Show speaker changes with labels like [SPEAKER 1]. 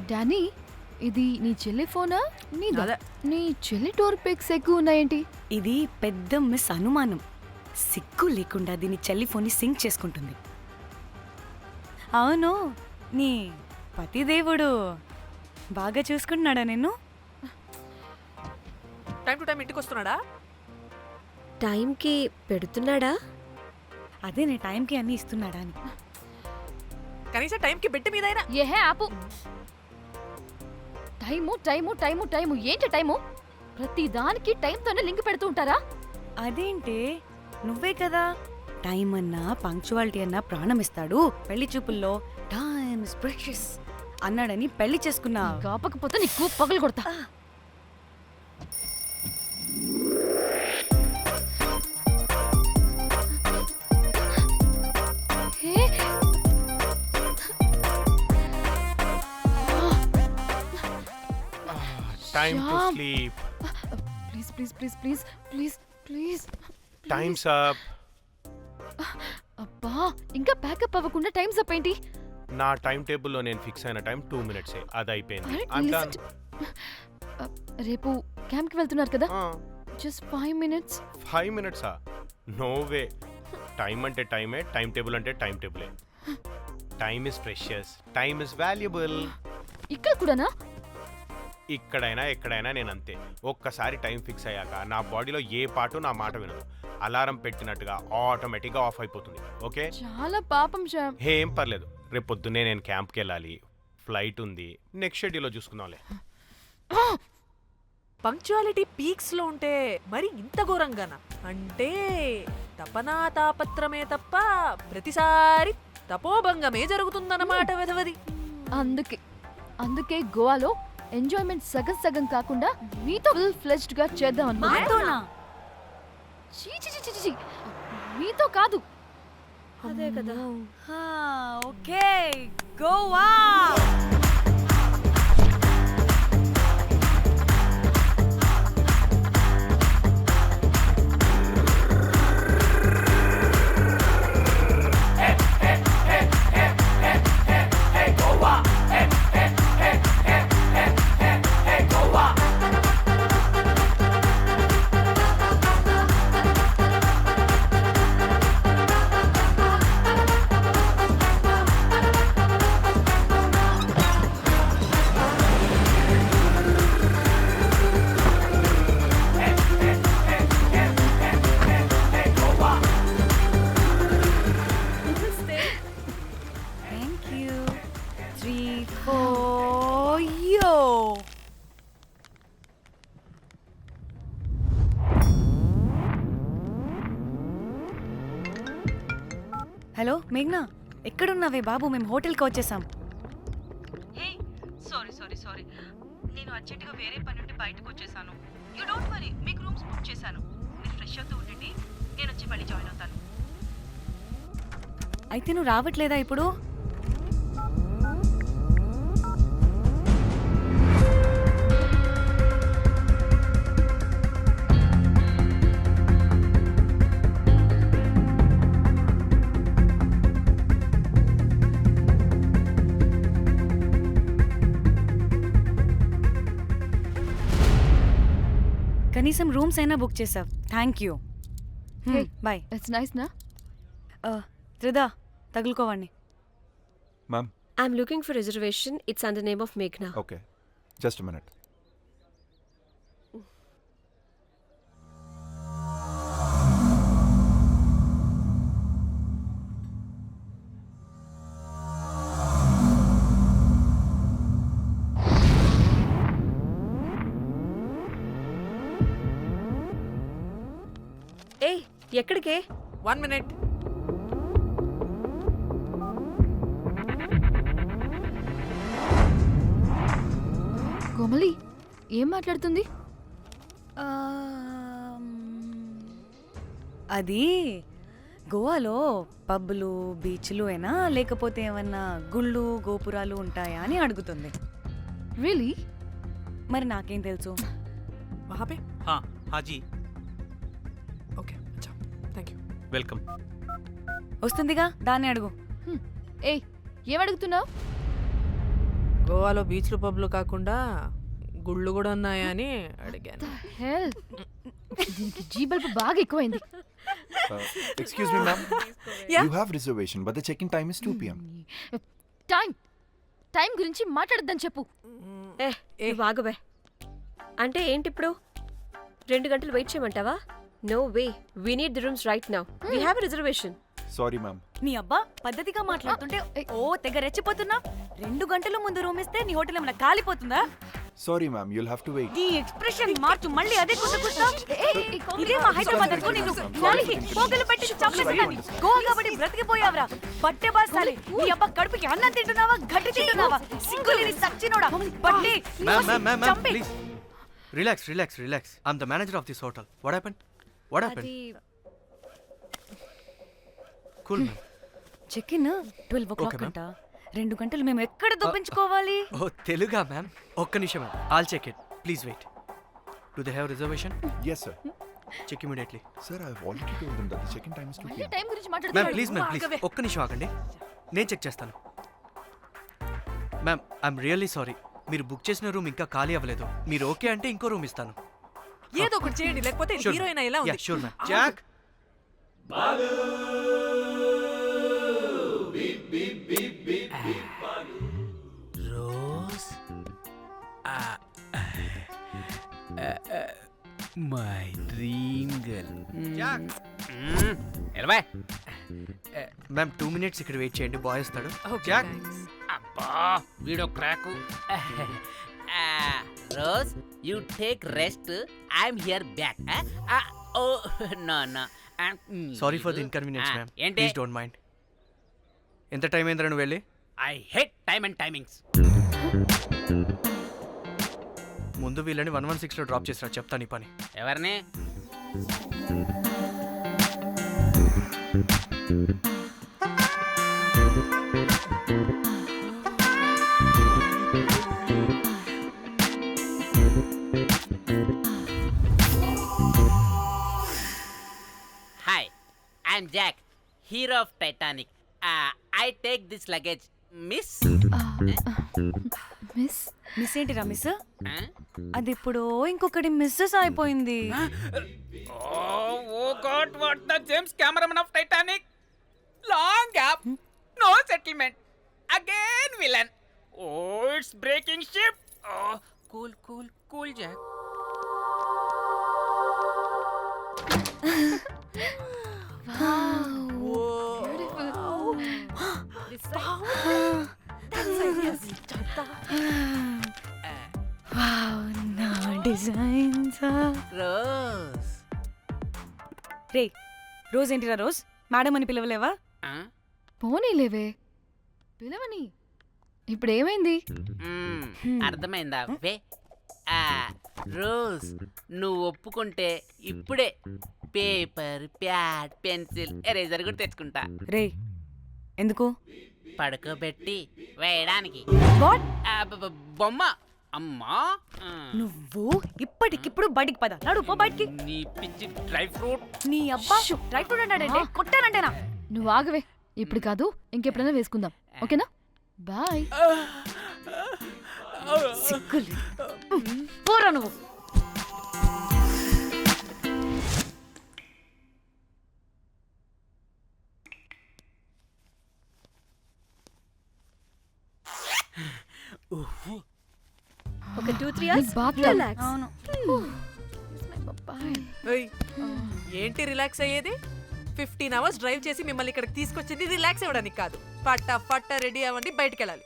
[SPEAKER 1] Danny, ఇది నీ చెల్లి ఫోనా నీదా?
[SPEAKER 2] అదే.
[SPEAKER 1] నీ చెల్లి టోర్ పిక్స్ ఎక్కువ ఉన్నాయేంటి?
[SPEAKER 2] ఇది పెద్ద మిస్ అనుమానం. సిగ్గు లేకుండా దీని చెల్లి ఫోన్ని సింక్ చేసుకుంటుంది. అవును, నీ పతిదేవుడు బాగా చూసుకుంటున్నాడా నిన్ను?
[SPEAKER 3] టైం టు టైం ఇంటికి వస్తున్నాడా?
[SPEAKER 4] టైంకి పెడుతున్నాడా?
[SPEAKER 2] అదే నీ టైంకి అన్నీ ఇస్తున్నాడా అని.
[SPEAKER 3] కనీసం టైంకి బెడ్ మీదైనా.
[SPEAKER 1] ఏహే ఆపు. టైము టైము టైము టైము ఏంటి టైము? ప్రతి దానికి టైంతోనే లింక్ పెడుతూ ఉంటారా?
[SPEAKER 2] అదేంటే, నువ్వే కదా టైం అన్నా పంక్చువాలిటీ అన్నా ప్రాణం ఇస్తాడు, పెళ్లి చూపుల్లో టైమ్ ఇస్ ప్రెషియస్ అన్నాడని పెళ్లి చేసుకున్నా.
[SPEAKER 1] కాపకపోతే నీకు పగలు కొడతా.
[SPEAKER 5] Time to
[SPEAKER 1] Shyam.
[SPEAKER 5] sleep.
[SPEAKER 1] Please please please please please please.
[SPEAKER 5] Time's up.
[SPEAKER 1] అబ్బా, ఇంకా ప్యాకప్ అవ్వకుండా టైమ్స్ అప్ ఏంటి?
[SPEAKER 5] నా టైం టేబుల్లో నేను ఫిక్స్ అయిన టైం 2 minutes. అది అయిపోయింది.
[SPEAKER 1] అరే,
[SPEAKER 5] I'm
[SPEAKER 1] listen
[SPEAKER 5] done.
[SPEAKER 1] రేపు క్యాంప్కి వెళ్తున్నారు కదా? Just 5 minutes.
[SPEAKER 5] 5 minutes? No way. Time అంటే టైమే, టైం టేబుల్ అంటే టైం టేబులే. Time is precious, time is valuable.
[SPEAKER 1] ఇక్కడ కూడానా?
[SPEAKER 5] ఇక్కడైనా ఎక్కడైనా నేను అంతే. ఒక్కసారి టైం ఫిక్స్ అయ్యాక నా బాడీలో ఏ పాటు నా మాట వినదు. అలారం పెట్టినట్టుగా ఆటోమేటిక్గా ఆఫ్ అయిపోతుంది. ఓకే,
[SPEAKER 1] చాలా పాపం శ్యామ్.
[SPEAKER 5] ఏం పర్లేదు. రేపు పొద్దున్నే నేను క్యాంప్కి వెళ్ళాలి, ఫ్లైట్ ఉంది. నెక్స్ట్ షెడ్యూల్లో చూసుకుందాంలే.
[SPEAKER 3] పంక్చువాలిటీ పీక్స్ లో ఉంటే మరి ఇంత ఘోరంగానా? అంటే తపనా తాపత్రమే తప్ప ప్రతిసారి తపోభంగమే జరుగుతుందన్నమాట వెధవది.
[SPEAKER 1] అందుకే గోవాలో ఎంజాయ్మెంట్ సగం సగం కాకుండా మీతో ఫుల్ ఫ్లెజ్డ్ గా చేద్దాం అనుకున్నా.
[SPEAKER 2] మాతోనా?
[SPEAKER 1] చీ చీ చీ చీ, చీ. మీతో కాదు.
[SPEAKER 4] అదే కదా.
[SPEAKER 2] Okay, Goa. Thank you. 3, 4, yo. Hello మేఘ్నా, ఎక్కడున్నావే బాబు? మేము హోటల్కి వచ్చేసాం.
[SPEAKER 6] హే, సారీ నేను అర్జెంటుగా వేరే పని నుండి బయటకు వచ్చేసాను. యూ డోంట్ వరీ, మీకు రూమ్స్ బుక్ చేశాను. మీరు ఫ్రెష్ అవుతూ ఉండండి, నేను వచ్చి మళ్ళీ జాయిన్ అవుతాను.
[SPEAKER 2] అయితే నువ్వు రావట్లేదా ఇప్పుడు? కనీసం రూమ్స్ అయినా బుక్ చేసావు. Thank you.
[SPEAKER 1] Hey.
[SPEAKER 2] Bye.
[SPEAKER 1] It's nice నా?
[SPEAKER 2] త్రిదా, తగులుకోవండి.
[SPEAKER 7] Ma'am,
[SPEAKER 4] I'm looking for reservation. It's under name of Meghna.
[SPEAKER 7] okay. Just a minute.
[SPEAKER 4] ఏ ఎక్కడికే?
[SPEAKER 3] 1 minute.
[SPEAKER 1] కోమలి ఏం మాట్లాడుతుంది?
[SPEAKER 2] అది గోవాలో పబ్బులు బీచ్లు అయినా లేకపోతే ఏమన్నా గుళ్ళు గోపురాలు ఉంటాయా అని అడుగుతుంది.
[SPEAKER 1] రియలీ?
[SPEAKER 2] మరి నాకేం తెలుసు?
[SPEAKER 3] वहाँ पे?
[SPEAKER 8] हाँ हाँ जी,
[SPEAKER 3] ओके, अच्छा, थैंक यू.
[SPEAKER 8] वेलकम.
[SPEAKER 2] వస్తుందిగా, దాన్ని అడుగు.
[SPEAKER 1] ఏయ్, ఏం అడుగుతున్నావు?
[SPEAKER 3] గోవాలో బీచ్లు పబ్లు కాకుండా గుళ్ళు కూడా ఉన్నాయా అని అడిగాను.
[SPEAKER 1] హెల్ దీనికి జీ బల్బ్ బాగా ఎక్కువైంది.
[SPEAKER 7] Excuse me, ma'am. You have reservation, but the check-in time is 2 p.m.
[SPEAKER 1] Time గురించి మాట్లాడద్దని చెప్పు.
[SPEAKER 4] నువ్వు ఆగువే. అంటే ఏంటి ఇప్పుడు 2 గంటలు వెయిట్ చేయమంటావా? No way, we need the rooms right now. We have a reservation.
[SPEAKER 7] Sorry, ma'am.
[SPEAKER 2] నీ అబ్బా పద్ధతిగా మాట్లాడుతుంటే ఓ తెగ రెచ్చిపోతున్నా. 2 గంటల ముందు రూమ్ ఇస్తే నీ హోటల్ ఏమైనా కాలిపోతుందా?
[SPEAKER 7] Sorry, ma'am. You'll have to wait.
[SPEAKER 2] నీ ఎక్స్ప్రెషన్ మార్చు, మళ్ళీ అదే కుట్టుకుంటా. ఇదే మా హైదరాబాద్ అనుకో. నేను నాలికి పోగలు పెట్టి చంపేస్తాను. గోవా కాబట్టి బ్రతికిపోయావరా బట్టే బాసాలి. నీ అబ్బా కడుపుకి అన్నం తింటున్నావా, గడ్డి తింటున్నావా? సిగ్గులేని సచ్చినోడా బట్టే.
[SPEAKER 8] Ma'am, please. Relax. I'm the manager of this hotel. What happened?
[SPEAKER 4] అది
[SPEAKER 8] Cool, ma'am.
[SPEAKER 2] Check in 12 o'clock
[SPEAKER 8] Okay, ma'am.
[SPEAKER 2] అంట. 2 గంటలు మేము ఎక్కడ దొప్పించుకోవాలి?
[SPEAKER 8] Oh, Teluga, ma'am. ఒక్క నిమిషం, ma'am. I'll check it. Please wait. Do they have reservation?
[SPEAKER 7] Yes, sir.
[SPEAKER 8] Check immediately.
[SPEAKER 7] Sir, I've already told them that the check-in time is 2 p.m.
[SPEAKER 1] Time గురించి
[SPEAKER 8] Ma'am,
[SPEAKER 1] మాట్లాడుతున్నాడు.
[SPEAKER 8] please. ఒక్క నిమిషం ఆగండి. నేను check చేస్తాను. Ma'am, I'm really sorry. మీరు book చేసిన room ఇంకా ఖాళీ అవ్వలేదు. మీరు ఓకే అంటే ఇంకో రూమ్ ఇస్తాను.
[SPEAKER 3] ఏదో ఒకటి చేయండి, లేకపోతే హీరోయిన్ ఎలా ఉంది?
[SPEAKER 8] Sure ma'am. Jack,
[SPEAKER 9] Rose my dream girl.
[SPEAKER 8] Jack.
[SPEAKER 9] ఎలవా
[SPEAKER 8] మ్యామ్ 2 minutes ఇక్కడ వెయిట్ చేయండి. బాయ్ వస్తాడు.
[SPEAKER 3] Okay,
[SPEAKER 8] Jack.
[SPEAKER 3] thanks.
[SPEAKER 9] అబ్బా వీడో crack. Rose you take rest, I'm here back. Oh no
[SPEAKER 8] sorry for the inconvenience ma'am.
[SPEAKER 9] ఏంటి?
[SPEAKER 8] Please don't mind. ఎంత time అయిందిరా నువ్వు వెళ్ళి?
[SPEAKER 9] I hate time and timings.
[SPEAKER 8] ముందు వీళ్ళని 116లో డ్రాప్ చేసినా చెప్తాను ఈ పని.
[SPEAKER 9] ఎవరిని? Hi, I'm Jack, hero of Titanic. I take this luggage miss.
[SPEAKER 1] Miss
[SPEAKER 2] miss ఏంటిరా మిస్? అది ఇప్పుడు ఇంకొకటి మిస్సెస్ అయిపోయింది.
[SPEAKER 9] Oh God, what the James Cameron of Titanic? Long gap, no settlement. Again villain. Oh, it's breaking ship. Oh, cool, Jack.
[SPEAKER 2] నా designs.
[SPEAKER 9] Rose.
[SPEAKER 2] రే rose ఏంటిరా rose? Madam అని పిలవలేవా?
[SPEAKER 1] పోనీలేవే పిలవని. ఇప్పుడు ఏమైంది?
[SPEAKER 9] అర్థమైందా? వే రోజ్, నువ్వు ఒప్పుకుంటే ఇప్పుడే పేపర్, ప్యాడ్, పెన్సిల్, ఎరేజర్ కూడా తెచ్చుకుంటా.
[SPEAKER 2] రే ఎందుకు?
[SPEAKER 9] పడుకోబెట్టి వేయడానికి.
[SPEAKER 2] వాట్?
[SPEAKER 9] బొమ్మ. అమ్మా,
[SPEAKER 2] నువ్వు ఇప్పటికిప్పుడు బయటికి పద. నడు పో బయటికి.
[SPEAKER 9] నీ పిచ్చి డ్రై ఫ్రూట్.
[SPEAKER 2] నీ అబ్బా డ్రై ఫ్రూట్ అన్నాడంటే కొట్టానంటేనా?
[SPEAKER 1] నువ్వు ఆగవే. ఇప్పుడు కాదు, ఇంకెప్పుడైనా వేసుకుందాం. ఓకేనా? బాయ్.
[SPEAKER 2] సిగ్గులు పోరా నువ్వు.
[SPEAKER 4] ఒక 2-3 hours
[SPEAKER 1] bath
[SPEAKER 4] relax.
[SPEAKER 2] అవును.
[SPEAKER 3] ఏయ్, ఏంటి రిలాక్స్ అయ్యేది? 15 hours డ్రైవ్ చేసి మిమ్మల్ని ఇక్కడికి తీసుకొచ్చింది రిలాక్స్ అవ్వడానికి కాదు. ఫట్టా రెడీ అవ్వండి, బయటికి వెళ్ళాలి.